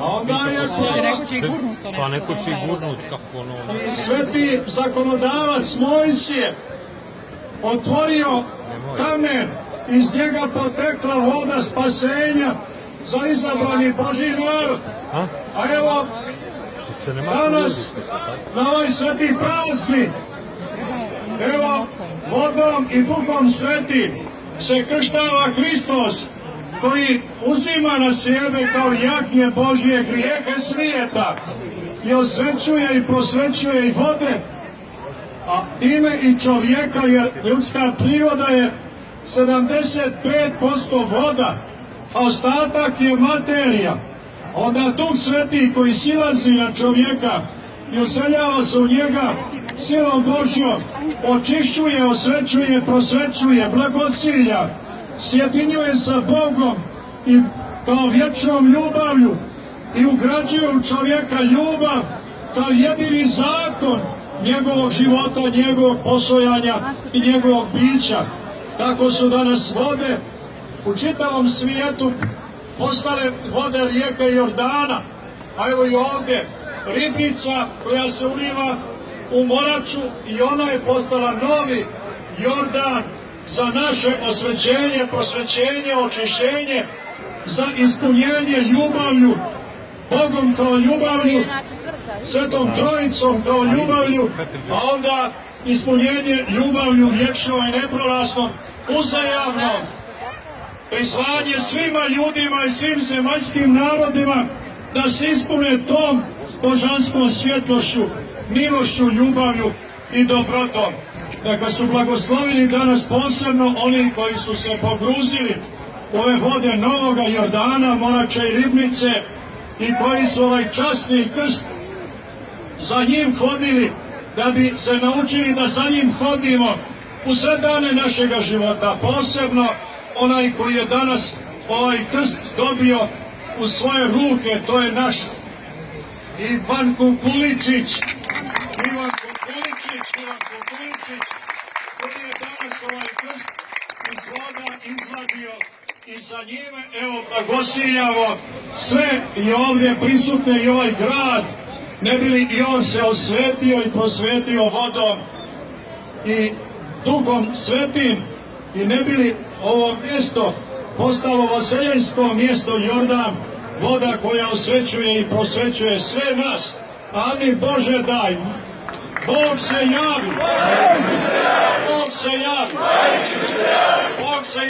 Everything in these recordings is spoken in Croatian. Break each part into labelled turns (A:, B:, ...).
A: A onda je
B: Pa neko će i gurnut kako ono...
A: i sveti zakonodavac Mojsije otvorio kamen, iz njega potekla voda spasenja za izabrani Božji narod. A evo, danas, na ovaj sveti praznik, evo, vodom i duhom svetim se krštava Hristos, koji uzima na sebe kao jagnje Božje grijehe svijeta i osvećuje i prosvećuje i vode, a time i čovjeka, jer ljudska priroda je 75% voda, a ostatak je materija. Onda Duh Sveti koji silazi na čovjeka i useljava se u njega silom Božjom, očišćuje, osvećuje, prosvećuje, blagosilja, sjedinjuje sa Bogom i kao vječnom ljubavlju i ugrađuje u čovjeka ljubav kao jedini zakon njegovog života, njegovog postojanja i njegovog bića. Tako su danas vode u čitavom svijetu postale vode rijeke Jordana, a evo i ovdje ribnica koja se uliva u Moraču i ona je postala novi Jordan za naše osvećenje, prosvećenje, očišćenje, za ispunjenje ljubavlju, Bogom kao ljubavlju, Svetom Trojicom kao ljubavlju, a onda ispunjenje ljubavlju vječnom i neprolaznom, uzajamnom, prislanje svima ljudima i svim zemaljskim narodima da se ispune tom božanskom svjetlošću, milošću, ljubavlju i dobrotom. Neka su blagoslovili danas posebno oni koji su se pogruzili u ove vode Novoga Jordana, Morača i Ribnice i koji su ovaj časni krst za njim hodili, da bi se naučili da za njim hodimo u sve dane našega života, posebno onaj koji je danas ovaj krst dobio u svoje ruke, to je naš Ivan Kukuličić, koji je danas ovaj krst iz voda izvadio i za njime, evo, blagosiljamo sve i ovdje prisutne i ovaj grad, ne bi li i on se osvetio i prosvetio vodom i Duhom Svetim i ne bi li ovo mjesto postalo vaseljensko mjesto Jordan, voda koja osvećuje i prosvećuje sve nas. Ani Bože daj, Bog se javi, Bog se javi, Bog se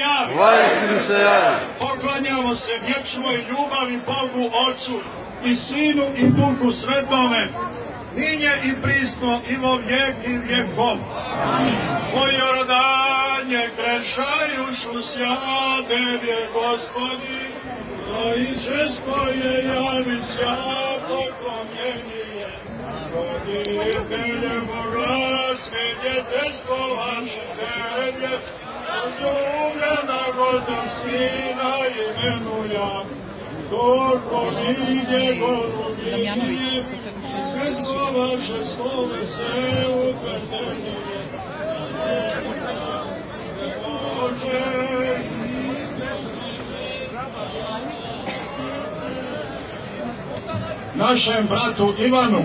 A: javi, poklanjamo se vječnoj ljubavi Bogu Otcu i Sinu i Duhu Svetome, ninje i prisno i vo vijeki vjekov. O Jordanje krešajušu sjadevje Gospodi, no i česko je javi sja poklonjenije. Roditelje Boga, svjedjeteljstvo vaše teblje, razljubljena goda Sina imenujam. Dobro vidje golubinje, svjetstvo vaše slove se utvrdenije. Našem bratu Ivanu,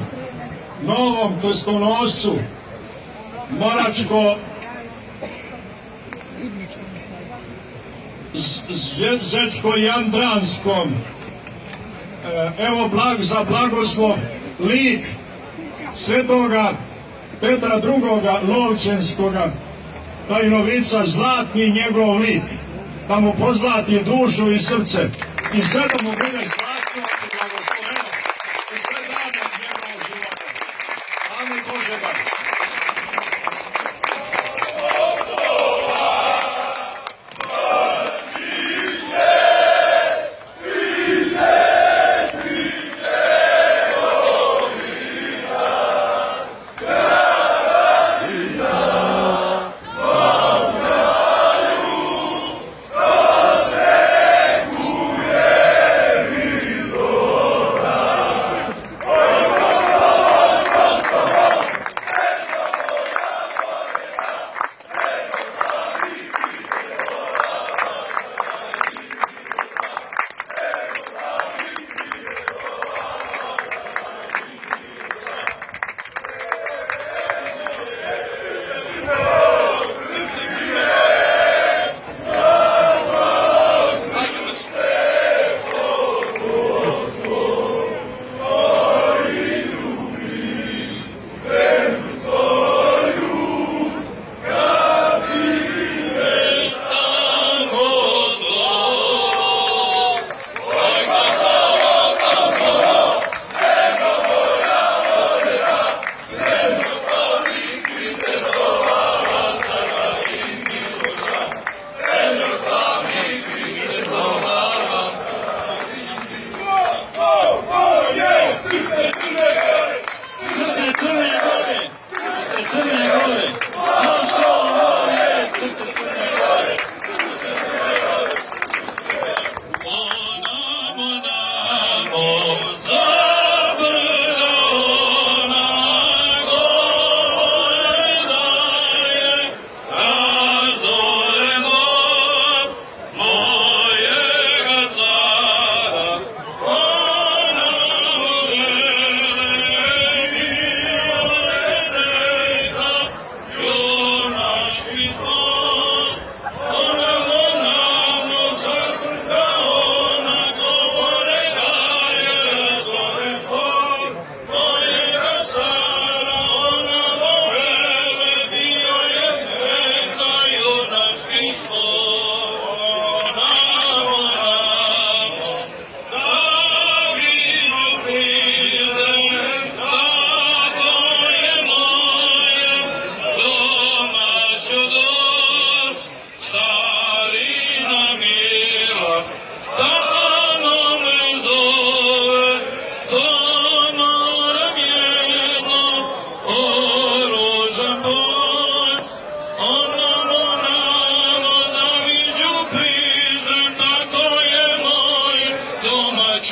A: novom krstonoscu, Moračko-Zecko-Jandranskom, evo za blagoslov lik svetoga Petra II. Lovćenskoga, taj novica zlatni njegov lik, da mu pozlati dušu i srce i sve da mu bude zlatno i blagosloveno i sve dane njegovog života. Amen Bože da.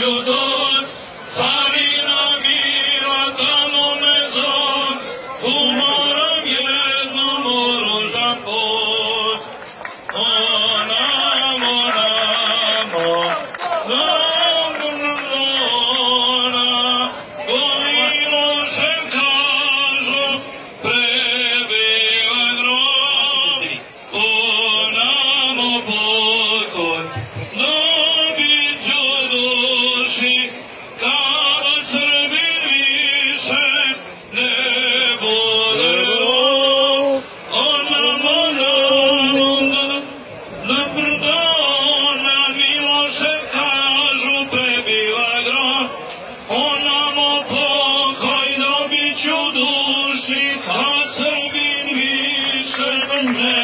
C: ću doć, starina mila tamo me zov, tu moram jednom oružan put. Onamo, koji lošem kažu, prebila grob. Onamo pokoj, dobit ću duši, kada Srbin više ne bude rob. Onamo, na Miloše kažu prebila grob, onamo pokoj dobit ću duši, kad Srbin više ne